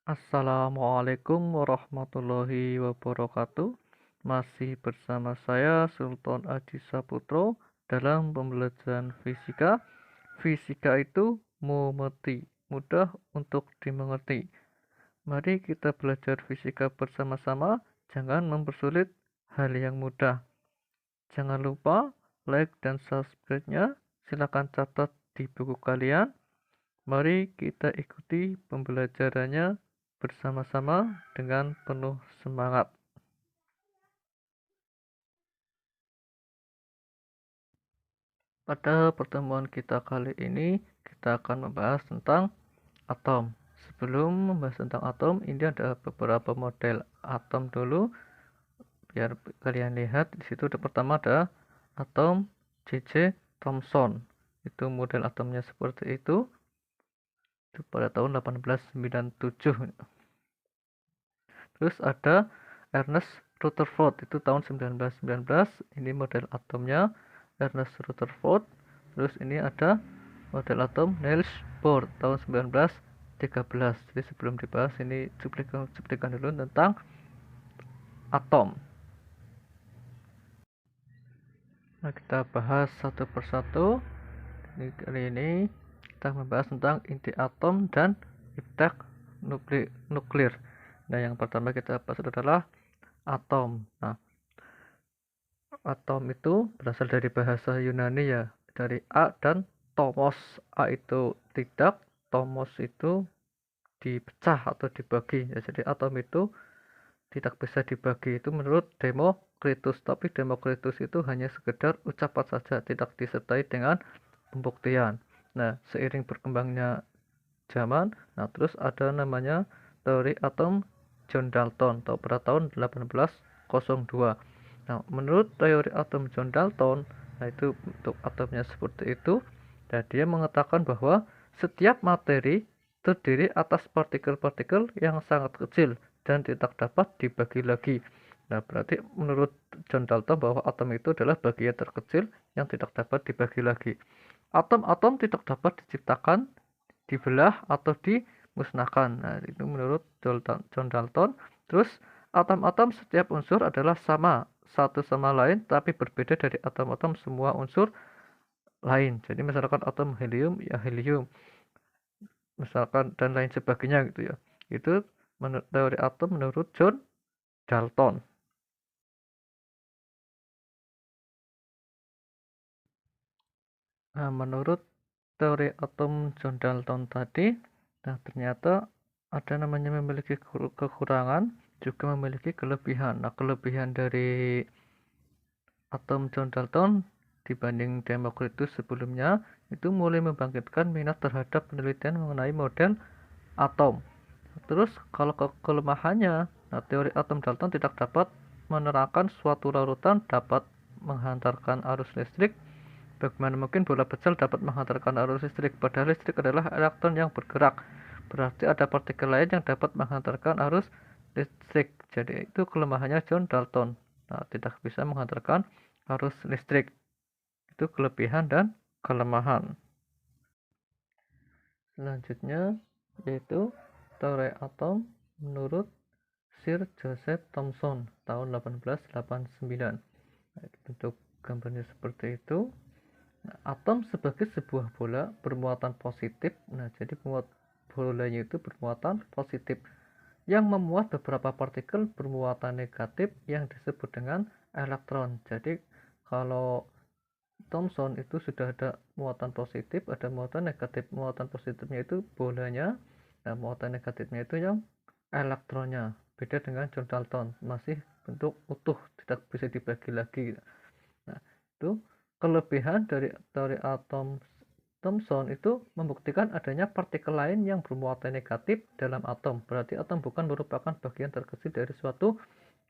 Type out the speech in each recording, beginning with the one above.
Assalamualaikum warahmatullahi wabarakatuh. Masih bersama saya Sultan Aji Saputro dalam pembelajaran fisika. Fisika itu mudah untuk dimengerti. Mari kita belajar fisika bersama-sama, jangan mempersulit hal yang mudah. Jangan lupa like dan subscribe-nya. Silakan catat di buku kalian. Mari kita ikuti pembelajarannya bersama-sama dengan penuh semangat. Pada pertemuan kita kali ini, kita akan membahas tentang atom. Sebelum membahas tentang atom, ini ada beberapa model atom dulu. Biar kalian lihat, di situ pertama ada atom J.J. Thomson. Itu model atomnya seperti itu pada tahun 1897. Terus ada Ernest Rutherford, itu tahun 1919. Ini model atomnya Ernest Rutherford. Terus ini ada model atom Niels Bohr tahun 1913. Jadi sebelum dibahas ini cuplikan dulu tentang atom. Nah, kita bahas satu persatu. Kali ini kita membahas tentang inti atom dan efek nuklir. Nah, yang pertama kita bahas adalah atom. Nah, atom itu berasal dari bahasa Yunani ya, dari A dan tomos. A itu tidak, tomos itu dipecah atau dibagi. Ya, jadi atom itu tidak bisa dibagi, itu menurut Demokritus. Tapi Demokritus itu hanya sekedar ucapan saja, tidak disertai dengan pembuktian. Nah, seiring berkembangnya zaman, nah terus ada namanya teori atom John Dalton pada tahun 1802. Nah, menurut teori atom John Dalton, nah itu untuk atomnya seperti itu, dan dia mengatakan bahwa setiap materi terdiri atas partikel-partikel yang sangat kecil dan tidak dapat dibagi lagi. Nah, berarti menurut John Dalton bahwa atom itu adalah bagian terkecil yang tidak dapat dibagi lagi. Atom-atom tidak dapat diciptakan, dibelah, atau dimusnahkan. Nah, itu menurut John Dalton. Terus, atom-atom setiap unsur adalah sama satu sama lain, tapi berbeda dari atom-atom semua unsur lain. Jadi, misalkan atom helium, ya helium. Misalkan, dan lain sebagainya gitu ya. Itu teori atom menurut John Dalton. Nah, menurut teori atom John Dalton tadi, nah ternyata ada namanya memiliki kekurangan, juga memiliki kelebihan. Nah, kelebihan dari atom John Dalton dibanding Demokritus sebelumnya itu mulai membangkitkan minat terhadap penelitian mengenai model atom. Terus kalau kelemahannya, nah teori atom Dalton tidak dapat menerangkan suatu larutan dapat menghantarkan arus listrik. Bagaimana mungkin bola pecel dapat menghantarkan arus listrik, padahal listrik adalah elektron yang bergerak. Berarti ada partikel lain yang dapat menghantarkan arus listrik. Jadi itu kelemahannya John Dalton. Nah, tidak bisa menghantarkan arus listrik. Itu kelebihan dan kelemahan. Selanjutnya yaitu teori atom menurut Sir Joseph Thomson tahun 1889. Nah, bentuk gambarnya seperti itu. Nah, atom sebagai sebuah bola bermuatan positif. Nah, jadi bolanya itu bermuatan positif yang memuat beberapa partikel bermuatan negatif yang disebut dengan elektron. Jadi kalau Thomson itu sudah ada muatan positif, ada muatan negatif. Muatan positifnya itu bolanya, nah muatan negatifnya itu yang elektronnya. Beda dengan John Dalton, masih bentuk utuh, tidak bisa dibagi lagi. Nah, itu kelebihan dari teori atom Thomson itu membuktikan adanya partikel lain yang bermuatan negatif dalam atom. Berarti atom bukan merupakan bagian terkecil dari suatu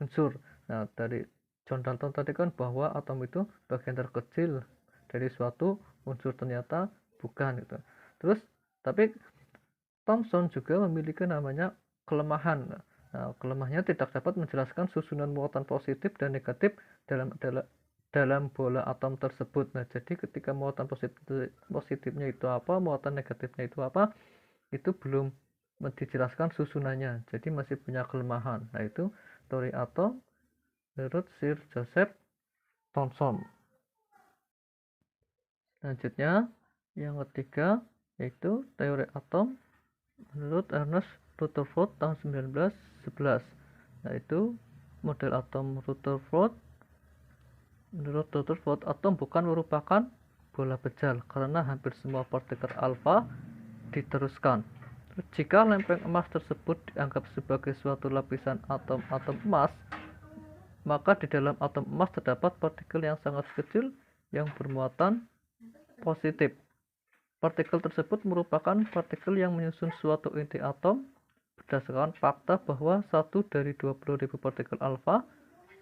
unsur. Nah, dari John Dalton tadi kan bahwa atom itu bagian terkecil dari suatu unsur, ternyata bukan gitu. Terus tapi Thomson juga memiliki namanya kelemahan. Nah, kelemahannya tidak dapat menjelaskan susunan muatan positif dan negatif dalam bola atom tersebut. Nah, jadi ketika muatan positifnya itu apa, muatan negatifnya itu apa, itu belum dijelaskan susunannya, jadi masih punya kelemahan. Nah, itu teori atom menurut Sir Joseph Thomson. Selanjutnya, yang ketiga yaitu teori atom menurut Ernest Rutherford tahun 1911. Yaitu model atom Rutherford. Menurut Rutherford, atom bukan merupakan bola bejal karena hampir semua partikel alfa diteruskan. Jika lempeng emas tersebut dianggap sebagai suatu lapisan atom-atom emas, maka di dalam atom emas terdapat partikel yang sangat kecil yang bermuatan positif. Partikel tersebut merupakan partikel yang menyusun suatu inti atom berdasarkan fakta bahwa 1 dari 20.000 partikel alfa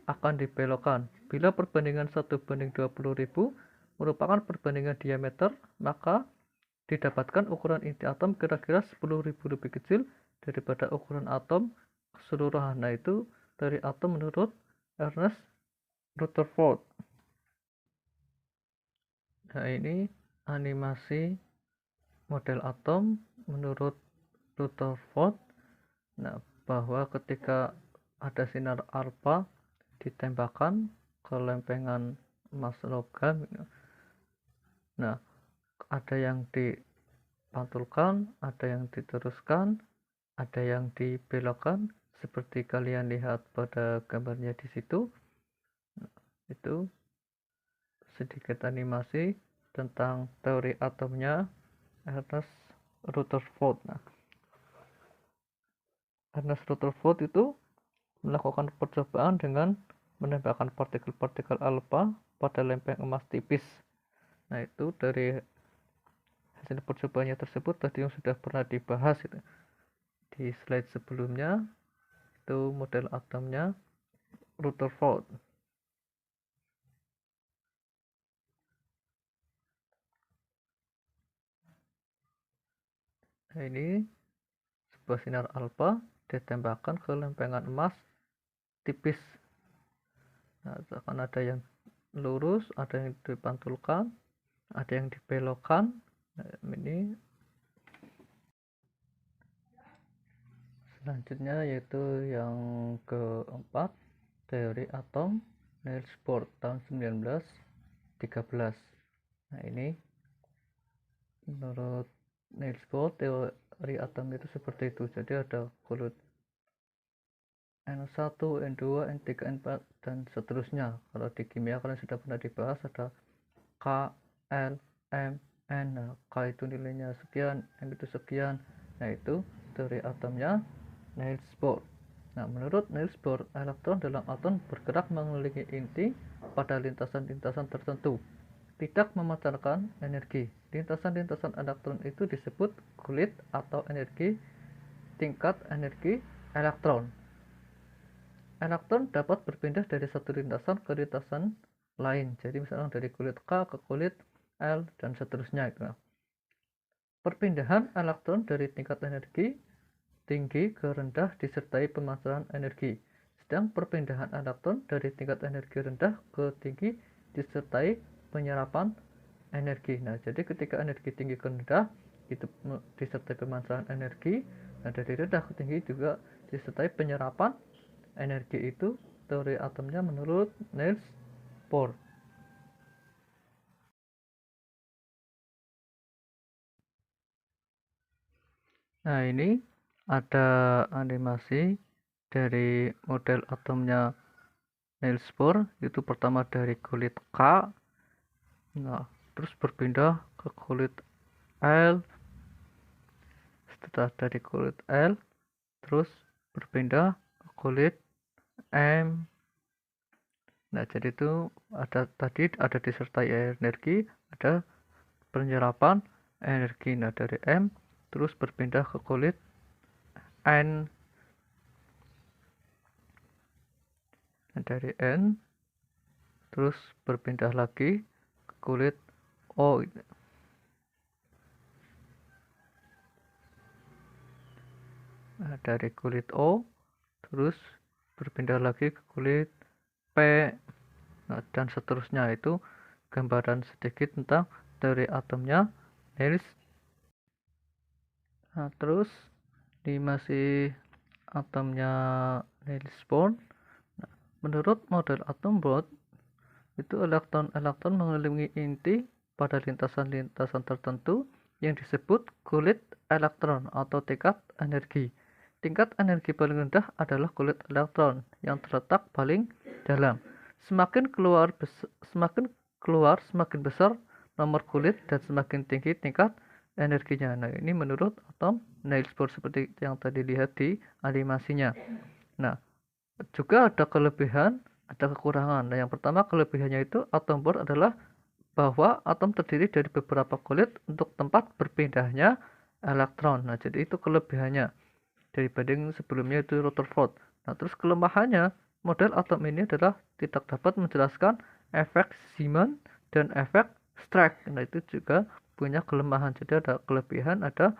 akan dibelokkan. Bila perbandingan 1:20.000 merupakan perbandingan diameter, maka didapatkan ukuran inti atom kira-kira 10.000 lebih kecil daripada ukuran atom keseluruhan. Nah, itu dari atom menurut Ernest Rutherford. Nah, ini animasi model atom menurut Rutherford. Nah, bahwa ketika ada sinar alfa ditembakkan ke lempengan emas logam, nah, ada yang dipantulkan, ada yang diteruskan, ada yang dibelokkan, seperti kalian lihat pada gambarnya di situ. Itu sedikit animasi tentang teori atomnya Ernest Rutherford. Nah, Ernest Rutherford itu melakukan percobaan dengan menembakkan partikel-partikel alfa pada lempeng emas tipis. Nah, itu dari hasil percobaannya tersebut tadi yang sudah pernah dibahas gitu. Di slide sebelumnya itu model atomnya Rutherford. Nah, ini sebuah sinar alfa ditembakkan ke lempengan emas tipis. Nah, akan ada yang lurus, ada yang dipantulkan, ada yang dibelokkan. Nah, ini selanjutnya yaitu yang keempat, teori atom Niels Bohr tahun 1913. Nah, ini menurut Niels Bohr teori atom itu seperti itu. Jadi ada kulit N1, N2, N3, N4 dan seterusnya. Kalau di kimia kalian sudah pernah dibahas, ada K, L, M, N. Nah, K itu nilainya sekian, M itu sekian. Nah, itu teori atomnya Niels Bohr. Nah, menurut Niels Bohr, elektron dalam atom bergerak mengelilingi inti pada lintasan-lintasan tertentu, tidak memancarkan energi. Lintasan-lintasan elektron itu disebut kulit atau energi tingkat energi elektron. Elektron dapat berpindah dari satu lintasan ke lintasan lain. Jadi misalnya dari kulit K ke kulit L dan seterusnya. Perpindahan elektron dari tingkat energi tinggi ke rendah disertai pemanfaatan energi. Sedang perpindahan elektron dari tingkat energi rendah ke tinggi disertai penyerapan energi. Nah, jadi ketika energi tinggi ke rendah itu disertai pemanfaatan energi, nah dari rendah ke tinggi juga disertai penyerapan energi. Itu teori atomnya menurut Niels Bohr. Nah, ini ada animasi dari model atomnya Niels Bohr. Itu pertama dari kulit K, nah terus berpindah ke kulit L, setelah dari kulit L terus berpindah ke kulit M. Nah, jadi itu tadi ada disertai energi, ada penyerapan energi. Nah, dari M terus berpindah ke kulit N. Nah, dari N terus berpindah lagi ke kulit O. Nah, dari kulit O terus berpindah lagi ke kulit P. Nah, dan seterusnya. Itu gambaran sedikit tentang teori atomnya Niels. Nah, terus Ini masih atomnya Niels Bohr. Nah, menurut model atom Bohr, itu elektron-elektron mengelilingi inti pada lintasan-lintasan tertentu yang disebut kulit elektron atau tingkat energi. Tingkat energi paling rendah adalah kulit elektron yang terletak paling dalam. Semakin keluar semakin besar nomor kulit dan semakin tinggi tingkat energinya. Nah, ini menurut atom Niels Bohr seperti yang tadi lihat di animasinya. Nah, juga ada kelebihan, ada kekurangan. Nah, yang pertama kelebihannya itu atom Bohr adalah bahwa atom terdiri dari beberapa kulit untuk tempat berpindahnya elektron. Nah, jadi itu kelebihannya dibanding sebelumnya itu Rutherford. Nah, terus kelemahannya, model atom ini adalah tidak dapat menjelaskan efek Zeeman dan efek Stark. Nah, itu juga punya kelemahan. Jadi ada kelebihan, ada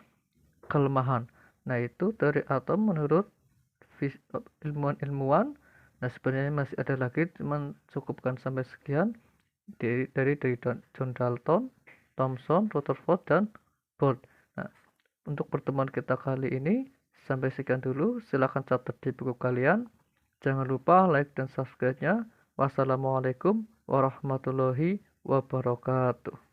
kelemahan. Nah, itu dari atom menurut ilmuwan-ilmuwan. Nah, sebenarnya masih ada lagi, cuman cukupkan sampai sekian dari John Dalton, Thomson, Rutherford, dan Bohr. Nah, untuk pertemuan kita kali ini sampai sekian dulu. Silahkan catat di buku kalian. Jangan lupa like dan subscribe-nya. Wassalamualaikum warahmatullahi wabarakatuh.